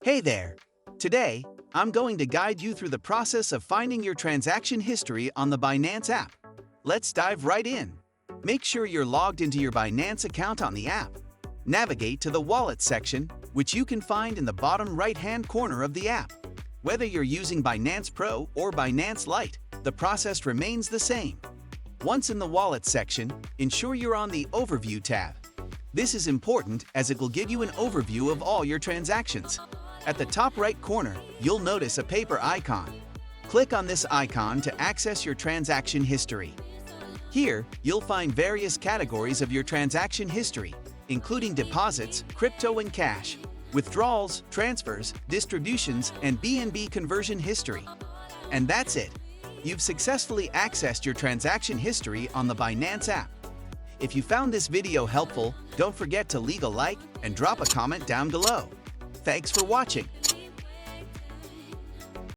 Hey there! Today, I'm going to guide you through the process of finding your transaction history on the Binance app. Let's dive right in. Make sure you're logged into your Binance account on the app. Navigate to the Wallet section, which you can find in the bottom right-hand corner of the app. Whether you're using Binance Pro or Binance Lite, the process remains the same. Once in the Wallet section, ensure you're on the Overview tab. This is important as it will give you an overview of all your transactions. At the top right corner, you'll notice a paper icon. Click on this icon to access your transaction history. Here, you'll find various categories of your transaction history, including deposits, crypto and cash, withdrawals, transfers, distributions, and BNB conversion history. And that's it. You've successfully accessed your transaction history on the Binance app. If you found this video helpful, don't forget to leave a like and drop a comment down below. Thanks for watching.